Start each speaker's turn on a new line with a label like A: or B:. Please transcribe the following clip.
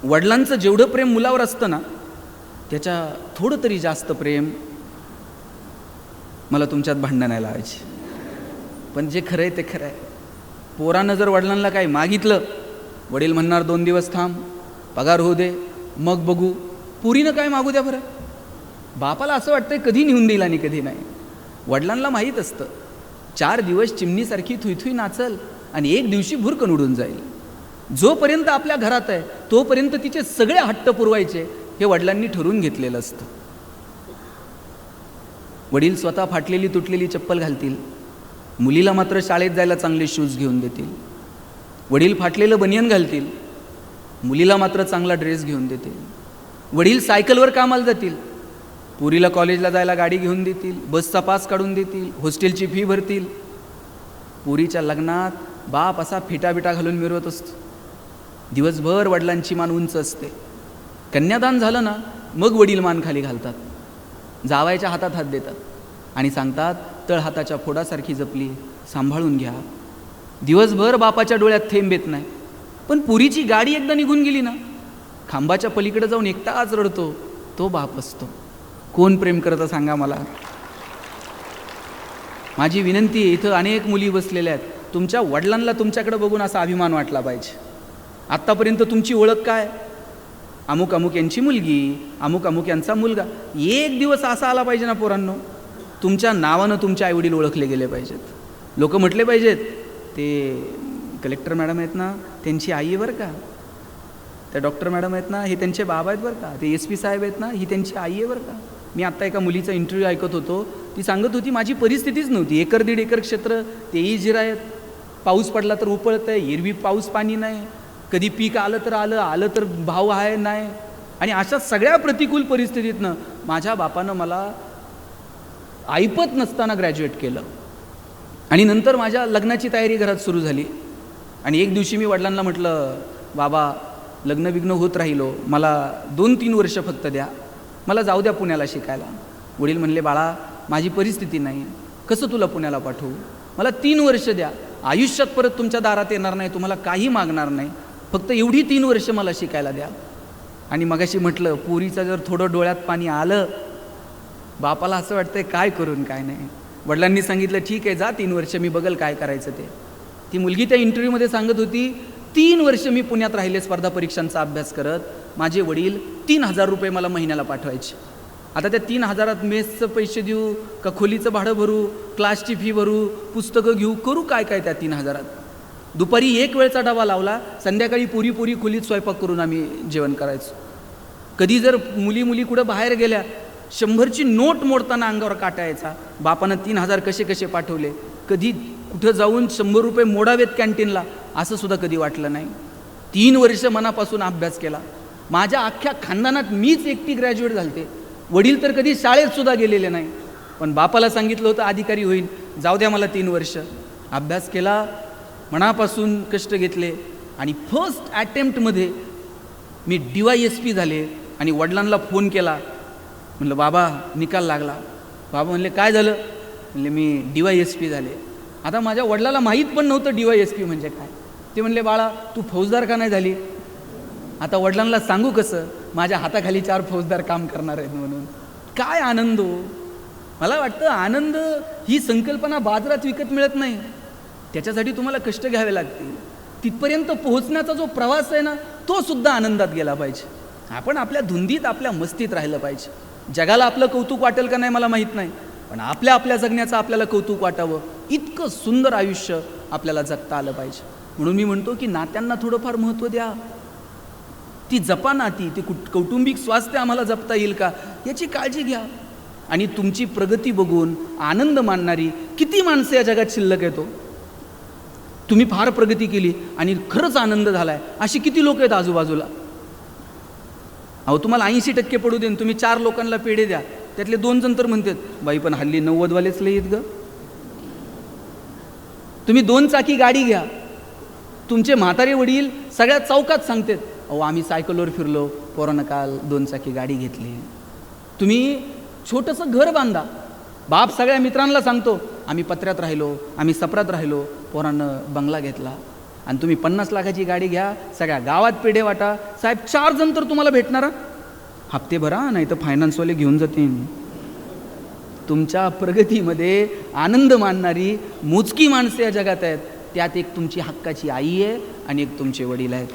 A: वडिलांचं जेवढं प्रेम मुलावर असतं ना, त्याच्या थोडं तरी जास्त प्रेम मला तुमच्यात भांडणं नाही लावायची. पण जे खरं आहे ते खरं आहे. पोरानं जर वडिलांना काही मागितलं, वडील म्हणणार 2 दिवस थांब, पगार होऊ दे, मग बघू. पुरीनं काय मागू द्या बरं. बापाला असं वाटतंय कधी नेऊन देईल आणि कधी नाही. वडिलांना माहीत असतं 4 दिवस चिमणीसारखी थुईथुई नाचल आणि 1 दिवशी भुरकन उडून जाईल. जोपर्यंत आपल्या घरात आहे तोपर्यंत तिचे सगळे हट्ट पुरवायचे हे वडिलांनी ठरवून घेतलेलं असतं. वडील स्वतः फाटलेली तुटलेली चप्पल घालतील, मुलीला मात्र शाळेत जायला चांगले शूज घेऊन देतील. वडील फाटलेलं बनियन घालतील, मुलीला मात्र चांगला ड्रेस घेऊन देतील. वडील सायकलवर कामाला जातील, पुरीला कॉलेजला जायला गाडी घेऊन देतील, बसचा पास काढून देतील, हॉस्टेलची फी भरतील. पुरीच्या लग्नात बाप असा फिटाबिटा घालून मिरवत असतो. दिवसभर वडिलांची मान उंच असते. कन्यादान झालं ना, मग वडील मान खाली घालतात, जावायच्या हातात हात देतात आणि सांगतात, तळहाताच्या फोडासारखी जपली, सांभाळून घ्या. दिवसभर बापाच्या डोळ्यात थेंब येत नाही. पण पुरीची गाडी एकदा निघून गेली ना, खांबाच्या पलीकडे जाऊन एकटाच रडतो तो बाप असतो. कोण प्रेम करतं सांगा मला. माझी विनंती आहे, इथं अनेक मुली बसलेल्या आहेत, तुमच्या वडिलांना तुमच्याकडे बघून असा अभिमान वाटला पाहिजे. आत्तापर्यंत तुमची ओळख काय? अमुक अमुक यांची मुलगी, अमुक अमुक यांचा मुलगा. एक दिवस असा आला पाहिजे ना पोरांनो, तुमच्या नावानं तुमचे आईवडील ओळखले गेले पाहिजेत. लोक म्हटले पाहिजेत, ते कलेक्टर मॅडम आहेत ना त्यांची आई आहे बरं का, त्या डॉक्टर मॅडम आहेत ना हे त्यांचे बाबा आहेत बरं का, ते SP साहेब आहेत ना ही त्यांची आई आहे बरं का. मी आत्ता एका मुलीचा इंटरव्ह्यू ऐकत होतो, ती सांगत होती माझी परिस्थितीच नव्हती, 1-1.5 एकर क्षेत्र, तेही जिरायत, पाऊस पडला तर उपळत आहे, एरवी पाऊस पाणी नाही, कधी पीक आलं तर आलं तर भाव आहे नाही. आणि अशा सगळ्या प्रतिकूल परिस्थितीतनं माझ्या बापानं मला ऐपत नसताना ग्रॅज्युएट केलं. आणि नंतर माझ्या लग्नाची तयारी घरात सुरू झाली. आणि एक दिवशी मी वडिलांना म्हटलं, बाबा लग्न बिग्न होत राहिलो, मला 2-3 वर्ष फक्त द्या, मला जाऊ द्या पुण्याला शिकायला. वडील म्हणले, बाळा माझी परिस्थिती नाही, कसं तुला पुण्याला पाठवू, मला 3 वर्ष द्या, आयुष्यात परत तुमच्या दारात येणार नाही, तुम्हाला काही मागणार नाही, फक्त एवढी 3 वर्ष मला शिकायला द्या. आणि मगाशी म्हटलं, पुरीचं जर थोडं डोळ्यात पाणी आलं, बापाला असं वाटतंय काय करून काय नाही. वडिलांनी सांगितलं, ठीक आहे जा 3 वर्ष, मी बघल काय करायचं ते. ती मुलगी त्या इंटरव्ह्यूमध्ये सांगत होती, 3 वर्ष मी पुण्यात राहिले स्पर्धा परीक्षांचा अभ्यास करत, माझे वडील 3,000 रुपये मला महिन्याला पाठवायचे. आता त्या 3,000त मेसचं पैसे देऊ का, खोलीचं भाडं भरू, क्लासची फी भरू, पुस्तकं घेऊ, करू काय काय त्या 3,000त. दुपारी 1 वेळचा डबा लावला, संध्याकाळी पुरी खोलीत स्वयंपाक करून आम्ही जेवण करायचो. कधी जर मुली कुठं बाहेर गेल्या, 100ची नोट मोडताना अंगावर काटा यायचा. बापानं 3,000 कसे कसे पाठवले, कधी कुठं जाऊन 100 रुपये मोडावेत कॅन्टीनला असं सुद्धा कधी वाटलं नाही. 3 वर्ष मनापासून अभ्यास केला. माझ्या अख्ख्या खानदानात मीच एकटी ग्रॅज्युएट झालते. वडील तर कधी शाळेत सुद्धा गेलेले नाही. पण बापाला सांगितलं होतं अधिकारी होईन, जाऊ द्या मला 3 वर्ष. अभ्यास केला, मनापासून कष्ट घेतले आणि फर्स्ट अटेम्प्टमध्ये मी DYSP झाले. आणि वडिलांना फोन केला, म्हणलं बाबा निकाल लागला. बाबा म्हणले काय झालं, म्हणले मी DYSP झाले. आता माझ्या वडिलाला माहीत पण नव्हतं DYSP म्हणजे काय. ते म्हणले, बाळा तू फौजदार का नाही झाली. आता वडिलांना सांगू कसं, माझ्या हाताखाली 4 फौजदार काम करणार आहेत म्हणून. काय आनंद हो. मला वाटतं आनंद ही संकल्पना बाजारात विकत मिळत नाही, त्याच्यासाठी तुम्हाला कष्ट घ्यावे लागतील. तिथपर्यंत पोहोचण्याचा जो प्रवास आहे ना, तो सुद्धा आनंदात गेला पाहिजे. आपण आपल्या धुंदीत आपल्या मस्तीत राहिलं पाहिजे. जगाला आपलं कौतुक वाटेल का नाही मला माहीत नाही, पण आपल्या जगण्याचं आपल्याला कौतुक वाटावं, इतकं सुंदर आयुष्य आपल्याला जगता आलं पाहिजे. म्हणून मी म्हणतो की नात्यांना थोडंफार महत्त्व द्या, ती जपा नाती, ती कौटुंबिक स्वास्थ्य आम्हाला जपता येईल का याची काळजी घ्या. आणि तुमची प्रगती बघून आनंद मानणारी किती माणसं या जगात शिल्लक येतो. तुम्ही फार प्रगती केली आणि खरंच आनंद झालाय अशी किती लोक आहेत आजूबाजूला. अहो तुम्हाला 80% पडू देन, तुम्ही 4 लोकांना पेढे द्या, त्यातले 2 जण तर म्हणतात, बाई पण हल्ली 90 वालेच लय आहेत ग. तुम्ही 2 चाकी गाडी घ्या, तुमचे म्हातारे वडील सगळ्या चौकात सांगतात, अहो आम्ही सायकलवर फिरलो, पोरानं काल 2 चाकी गाडी घेतली. तुम्ही छोटंसं घर बांधा, बाप सगळ्या मित्रांना सांगतो, आम्ही पत्र्यात राहिलो, आम्ही सपरात राहिलो, पोरानं बंगला घेतला. आणि तुम्ही 50 लाखाची गाडी घ्या, सगळ्या गावात पेढे वाटा, साहेब 4 जण तर तुम्हाला भेटणार, हप्ते भरा नाही तर फायनान्सवाले घेऊन जातील. तुमच्या प्रगतीमध्ये आनंद मानणारी मोजकी माणसे या जगात आहेत, त्यात एक तुमची हक्काची आई आहे आणि एक तुमचे वडील आहेत.